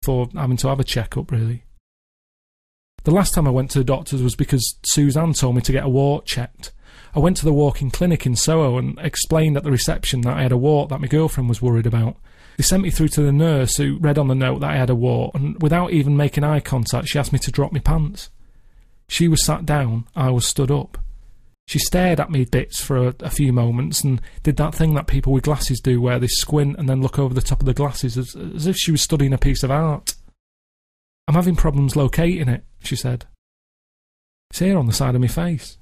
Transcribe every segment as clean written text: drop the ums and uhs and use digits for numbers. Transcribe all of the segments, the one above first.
for having to have a check-up, really. The last time I went to the doctors was because Suzanne told me to get a wart checked. I went to the walk-in clinic in Soho and explained at the reception that I had a wart that my girlfriend was worried about. They sent me through to the nurse, who read on the note that I had a wart, and without even making eye contact, she asked me to drop my pants. She was sat down, I was stood up. She stared at me bits for a few moments and did that thing that people with glasses do, where they squint and then look over the top of the glasses as if she was studying a piece of art. "I'm having problems locating it," she said. "It's here on the side of my face."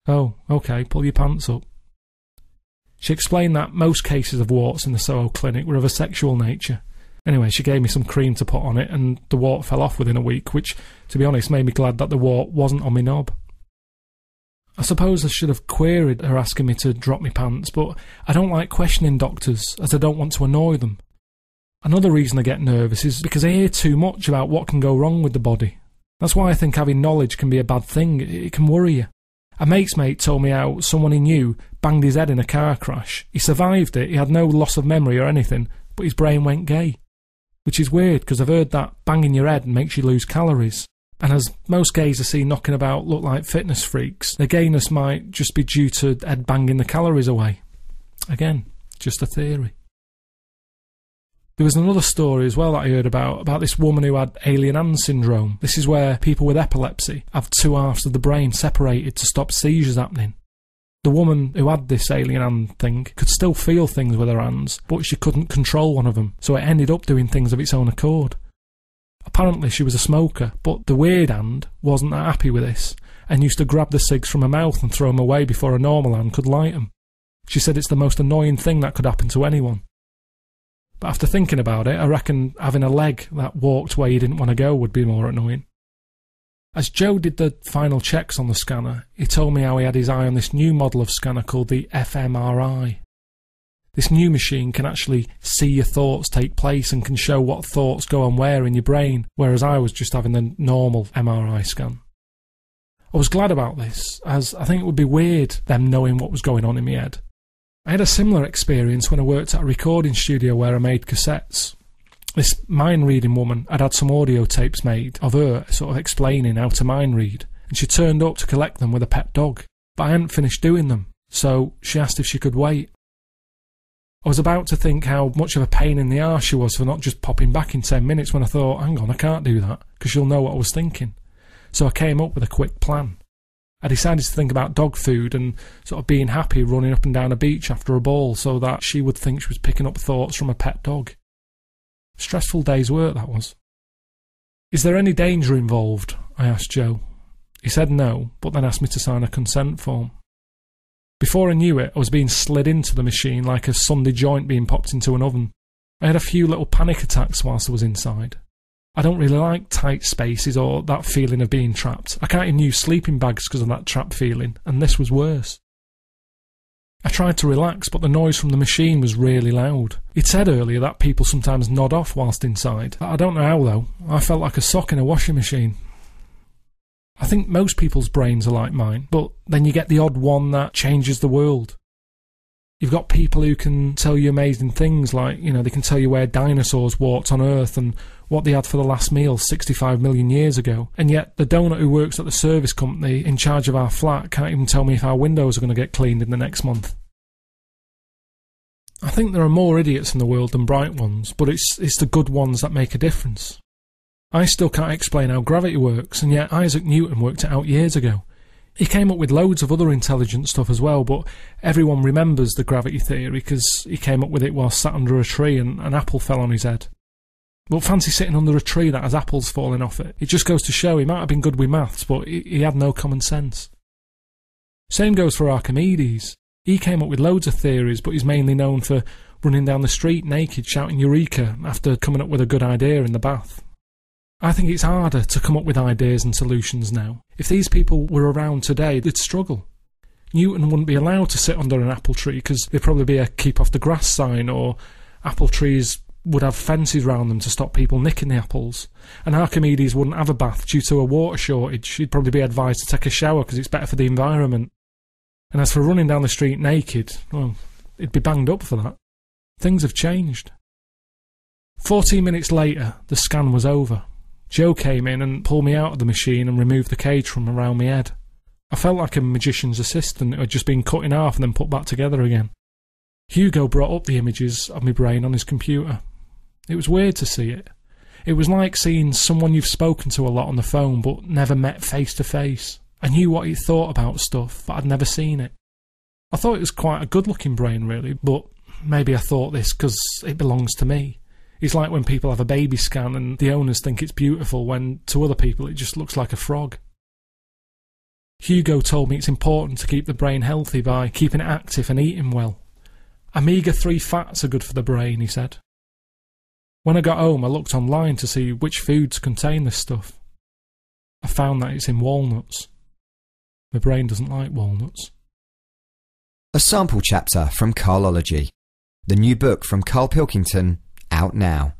"Oh, OK, pull your pants up." She explained that most cases of warts in the Soho clinic were of a sexual nature. Anyway, she gave me some cream to put on it, and the wart fell off within a week, which, to be honest, made me glad that the wart wasn't on my knob. I suppose I should have queried her asking me to drop my pants, but I don't like questioning doctors, as I don't want to annoy them. Another reason I get nervous is because I hear too much about what can go wrong with the body. That's why I think having knowledge can be a bad thing. It can worry you. A mate's mate told me how someone he knew banged his head in a car crash. He survived it, he had no loss of memory or anything, but his brain went gay. Which is weird, because I've heard that banging your head makes you lose calories. And as most gays I see knocking about look like fitness freaks, their gayness might just be due to head banging the calories away. Again, just a theory. There was another story as well that I heard about this woman who had alien hand syndrome. This is where people with epilepsy have two halves of the brain separated to stop seizures happening. The woman who had this alien hand thing could still feel things with her hands, but she couldn't control one of them, so it ended up doing things of its own accord. Apparently she was a smoker, but the weird hand wasn't that happy with this, and used to grab the cigs from her mouth and throw them away before a normal hand could light them. She said it's the most annoying thing that could happen to anyone. But after thinking about it, I reckon having a leg that walked where you didn't want to go would be more annoying. As Joe did the final checks on the scanner, he told me how he had his eye on this new model of scanner called the fMRI. This new machine can actually see your thoughts take place and can show what thoughts go on where in your brain, whereas I was just having the normal MRI scan. I was glad about this, as I think it would be weird them knowing what was going on in my head. I had a similar experience when I worked at a recording studio where I made cassettes. This mind-reading woman had had some audio tapes made of her sort of explaining how to mind-read, and she turned up to collect them with a pet dog, but I hadn't finished doing them, so she asked if she could wait. I was about to think how much of a pain in the arse she was for not just popping back in 10 minutes when I thought, hang on, I can't do that, because she'll know what I was thinking. So I came up with a quick plan. I decided to think about dog food and sort of being happy running up and down a beach after a ball so that she would think she was picking up thoughts from a pet dog. Stressful day's work, that was. "Is there any danger involved?" I asked Joe. He said no, but then asked me to sign a consent form. Before I knew it, I was being slid into the machine like a Sunday joint being popped into an oven. I had a few little panic attacks whilst I was inside. I don't really like tight spaces or that feeling of being trapped. I can't even use sleeping bags because of that trapped feeling, and this was worse. I tried to relax, but the noise from the machine was really loud. He'd said earlier that people sometimes nod off whilst inside. I don't know how though. I felt like a sock in a washing machine. I think most people's brains are like mine, but then you get the odd one that changes the world. You've got people who can tell you amazing things like, they can tell you where dinosaurs walked on Earth and what they had for the last meal 65 million years ago. And yet the donut who works at the service company in charge of our flat can't even tell me if our windows are going to get cleaned in the next month. I think there are more idiots in the world than bright ones, but it's the good ones that make a difference. I still can't explain how gravity works, and yet Isaac Newton worked it out years ago. He came up with loads of other intelligent stuff as well, but everyone remembers the gravity theory because he came up with it while sat under a tree and an apple fell on his head. But fancy sitting under a tree that has apples falling off it. It just goes to show he might have been good with maths, but he had no common sense. Same goes for Archimedes. He came up with loads of theories, but he's mainly known for running down the street naked shouting Eureka after coming up with a good idea in the bath. I think it's harder to come up with ideas and solutions now. If these people were around today, they'd struggle. Newton wouldn't be allowed to sit under an apple tree because there'd probably be a keep off the grass sign, or apple trees would have fences round them to stop people nicking the apples. And Archimedes wouldn't have a bath due to a water shortage. He'd probably be advised to take a shower because it's better for the environment. And as for running down the street naked, well, he'd be banged up for that. Things have changed. 14 minutes later, the scan was over. Joe came in and pulled me out of the machine and removed the cage from around my head. I felt like a magician's assistant who had just been cut in half and then put back together again. Hugo brought up the images of my brain on his computer. It was weird to see it. It was like seeing someone you've spoken to a lot on the phone but never met face to face. I knew what he thought about stuff, but I'd never seen it. I thought it was quite a good-looking brain, really, but maybe I thought this because it belongs to me. It's like when people have a baby scan and the owners think it's beautiful when, to other people, it just looks like a frog. Hugo told me it's important to keep the brain healthy by keeping it active and eating well. Omega-3 fats are good for the brain, he said. When I got home, I looked online to see which foods contain this stuff. I found that it's in walnuts. My brain doesn't like walnuts. A sample chapter from Karlology, the new book from Carl Pilkington, out now.